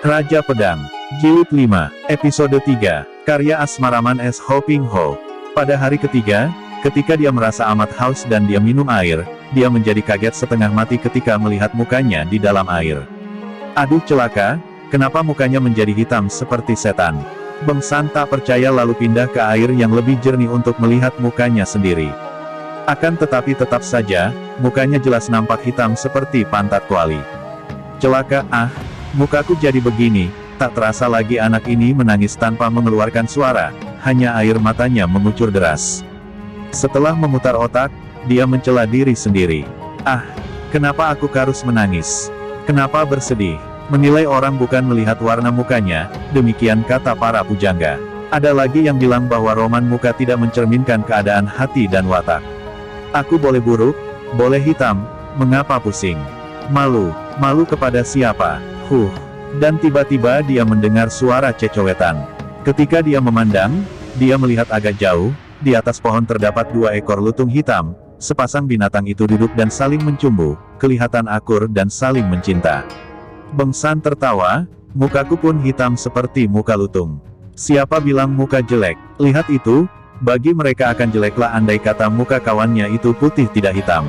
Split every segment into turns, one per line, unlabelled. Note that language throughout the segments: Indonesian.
Raja Pedang, Jilid 5, Episode 3, karya Asmaraman S. Ho Ping Ho. Pada hari ketiga, ketika dia merasa amat haus dan dia minum air, dia menjadi kaget setengah mati ketika melihat mukanya di dalam air. Aduh celaka, kenapa mukanya menjadi hitam seperti setan? Beng San tak percaya lalu pindah ke air yang lebih jernih untuk melihat mukanya sendiri. Akan tetapi tetap saja, mukanya jelas nampak hitam seperti pantat kuali. Celaka, mukaku jadi begini. Tak terasa lagi anak ini menangis tanpa mengeluarkan suara, hanya air matanya mengucur deras. Setelah memutar otak, dia mencela diri sendiri. Kenapa aku harus menangis? Kenapa bersedih? Menilai orang bukan melihat warna mukanya, demikian kata para pujangga. Ada lagi yang bilang bahwa roman muka tidak mencerminkan keadaan hati dan watak. Aku boleh buruk, boleh hitam, mengapa pusing? Malu kepada siapa? Dan tiba-tiba dia mendengar suara cecowetan. Ketika dia memandang, dia melihat agak jauh, di atas pohon terdapat 2 ekor lutung hitam, sepasang binatang itu duduk dan saling mencumbu, kelihatan akur dan saling mencinta. Beng San tertawa, mukaku pun hitam seperti muka lutung. Siapa bilang muka jelek? Lihat itu, bagi mereka akan jeleklah andai kata muka kawannya itu putih tidak hitam.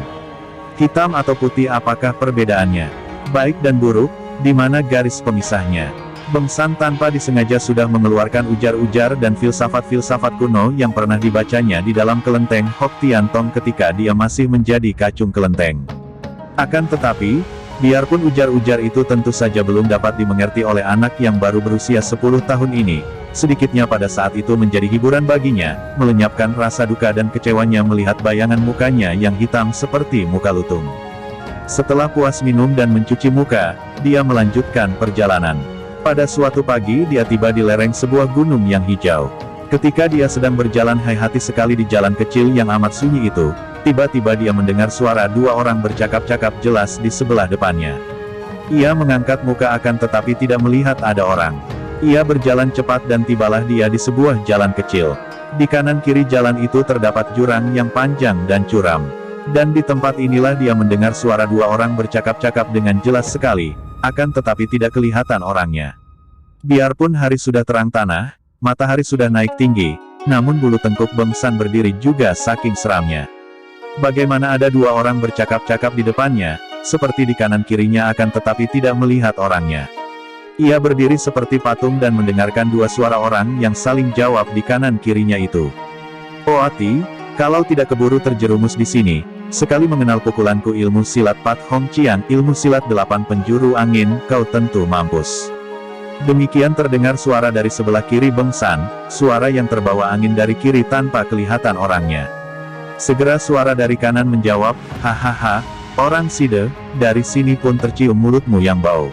Hitam atau putih apakah perbedaannya? Baik dan buruk, di mana garis pemisahnya? Beng San tanpa disengaja sudah mengeluarkan ujar-ujar dan filsafat-filsafat kuno yang pernah dibacanya di dalam kelenteng Hok Tian Tong ketika dia masih menjadi kacung kelenteng. Akan tetapi, biarpun ujar-ujar itu tentu saja belum dapat dimengerti oleh anak yang baru berusia 10 tahun ini, sedikitnya pada saat itu menjadi hiburan baginya, melenyapkan rasa duka dan kecewanya melihat bayangan mukanya yang hitam seperti muka lutung. Setelah puas minum dan mencuci muka, dia melanjutkan perjalanan. Pada suatu pagi dia tiba di lereng sebuah gunung yang hijau. Ketika dia sedang berjalan hati-hati sekali di jalan kecil yang amat sunyi itu, tiba-tiba dia mendengar suara 2 orang bercakap-cakap jelas di sebelah depannya. Ia mengangkat muka akan tetapi tidak melihat ada orang. Ia berjalan cepat dan tibalah dia di sebuah jalan kecil. Di kanan kiri jalan itu terdapat jurang yang panjang dan curam. Dan di tempat inilah dia mendengar suara 2 orang bercakap-cakap dengan jelas sekali, akan tetapi tidak kelihatan orangnya. Biarpun hari sudah terang tanah, matahari sudah naik tinggi, namun bulu tengkuk Beng San berdiri juga saking seramnya. Bagaimana ada 2 orang bercakap-cakap di depannya, seperti di kanan kirinya akan tetapi tidak melihat orangnya. Ia berdiri seperti patung dan mendengarkan 2 suara orang yang saling jawab di kanan kirinya itu. Oati, kalau tidak keburu terjerumus di sini, sekali mengenal pukulanku ilmu silat Pat Hong Qian, ilmu silat 8 penjuru angin, kau tentu mampus. Demikian terdengar suara dari sebelah kiri Beng San, suara yang terbawa angin dari kiri tanpa kelihatan orangnya. Segera suara dari kanan menjawab, hahaha, orang Side, dari sini pun tercium mulutmu yang bau.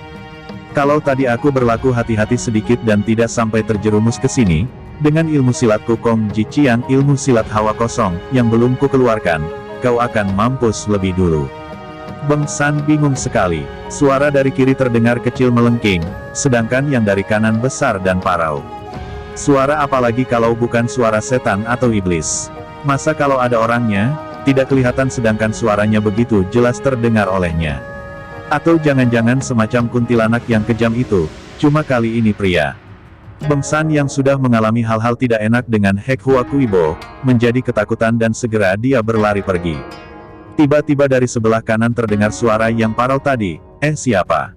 Kalau tadi aku berlaku hati-hati sedikit dan tidak sampai terjerumus ke sini, dengan ilmu silatku Kong Ji Qian, ilmu silat hawa kosong, yang belum ku keluarkan, kau akan mampus lebih dulu. Beng San bingung sekali. Suara dari kiri terdengar kecil melengking, sedangkan yang dari kanan besar dan parau. Suara apalagi kalau bukan suara setan atau iblis? Masa kalau ada orangnya, tidak kelihatan sedangkan suaranya begitu jelas terdengar olehnya? Atau jangan-jangan semacam kuntilanak yang kejam itu, cuma kali ini pria. Beng San yang sudah mengalami hal-hal tidak enak dengan Hek Hua Kuibo, menjadi ketakutan dan segera dia berlari pergi. Tiba-tiba dari sebelah kanan terdengar suara yang parau tadi, siapa?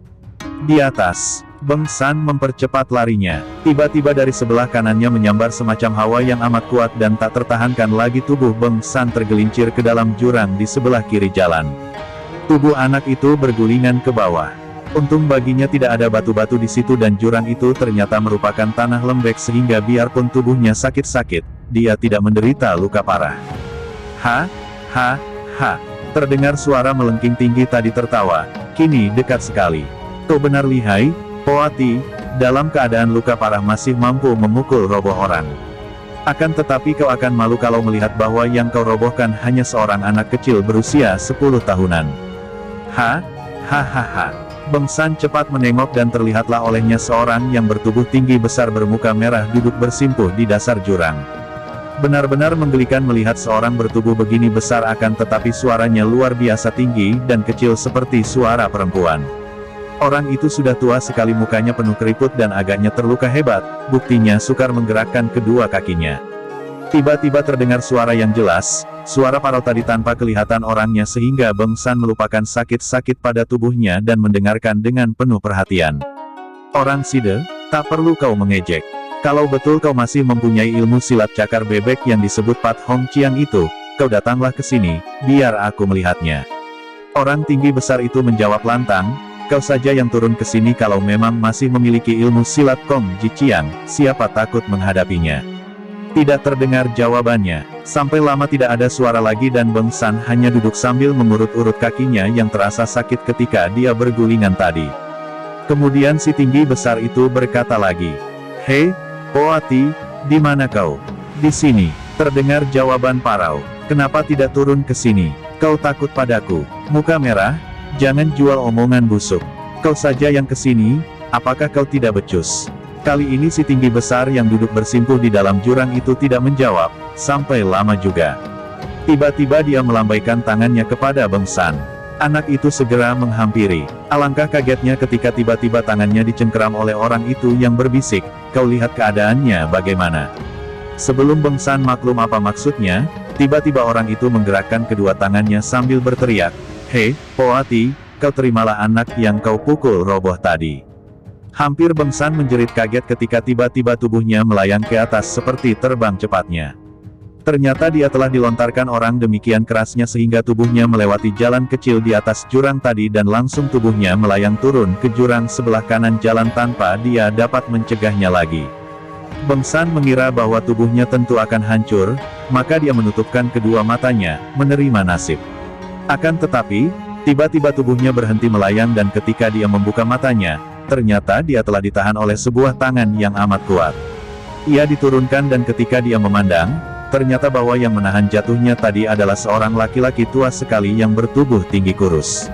Di atas. Beng San mempercepat larinya. Tiba-tiba dari sebelah kanannya menyambar semacam hawa yang amat kuat dan tak tertahankan lagi tubuh Beng San tergelincir ke dalam jurang di sebelah kiri jalan. Tubuh anak itu bergulingan ke bawah. Untung baginya tidak ada batu-batu di situ dan jurang itu ternyata merupakan tanah lembek sehingga biarpun tubuhnya sakit-sakit, dia tidak menderita luka parah. Terdengar suara melengking tinggi tadi tertawa, kini dekat sekali. Kau benar lihai, Oati, dalam keadaan luka parah masih mampu memukul roboh orang. Akan tetapi kau akan malu kalau melihat bahwa yang kau robohkan hanya seorang anak kecil berusia 10 tahunan. Beng San cepat menengok dan terlihatlah olehnya seorang yang bertubuh tinggi besar bermuka merah duduk bersimpuh di dasar jurang. Benar-benar menggelikan melihat seorang bertubuh begini besar akan tetapi suaranya luar biasa tinggi dan kecil seperti suara perempuan. Orang itu sudah tua sekali, mukanya penuh keriput dan agaknya terluka hebat, buktinya sukar menggerakkan kedua kakinya. Tiba-tiba terdengar suara yang jelas, suara parau tadi tanpa kelihatan orangnya sehingga Beng San melupakan sakit-sakit pada tubuhnya dan mendengarkan dengan penuh perhatian. Orang Side, tak perlu kau mengejek. Kalau betul kau masih mempunyai ilmu silat cakar bebek yang disebut Pat Hong Chiang itu, kau datanglah ke sini, biar aku melihatnya. Orang tinggi besar itu menjawab lantang, kau saja yang turun ke sini kalau memang masih memiliki ilmu silat Kong Ji Chiang, siapa takut menghadapinya. Tidak terdengar jawabannya, sampai lama tidak ada suara lagi dan Beng San hanya duduk sambil mengurut-urut kakinya yang terasa sakit ketika dia bergulingan tadi. Kemudian si tinggi besar itu berkata lagi, "Hei, Poati, di mana kau?" "Di sini," terdengar jawaban parau. "Kenapa tidak turun ke sini? Kau takut padaku?" Muka merah, "Jangan jual omongan busuk. Kau saja yang ke sini, apakah kau tidak becus?" Kali ini si tinggi besar yang duduk bersimpuh di dalam jurang itu tidak menjawab, sampai lama juga. Tiba-tiba dia melambaikan tangannya kepada Beng San. Anak itu segera menghampiri. Alangkah kagetnya ketika tiba-tiba tangannya dicengkeram oleh orang itu yang berbisik, "Kau lihat keadaannya bagaimana?" Sebelum Beng San maklum apa maksudnya, tiba-tiba orang itu menggerakkan kedua tangannya sambil berteriak, "Hei, Poati, kau terimalah anak yang kau pukul roboh tadi." Hampir Beng San menjerit kaget ketika tiba-tiba tubuhnya melayang ke atas seperti terbang cepatnya. Ternyata dia telah dilontarkan orang demikian kerasnya sehingga tubuhnya melewati jalan kecil di atas jurang tadi dan langsung tubuhnya melayang turun ke jurang sebelah kanan jalan tanpa dia dapat mencegahnya lagi. Beng San mengira bahwa tubuhnya tentu akan hancur, maka dia menutupkan kedua matanya, menerima nasib. Akan tetapi, tiba-tiba tubuhnya berhenti melayang dan ketika dia membuka matanya, ternyata dia telah ditahan oleh sebuah tangan yang amat kuat. Ia diturunkan dan ketika dia memandang, ternyata bahwa yang menahan jatuhnya tadi adalah seorang laki-laki tua sekali yang bertubuh tinggi kurus.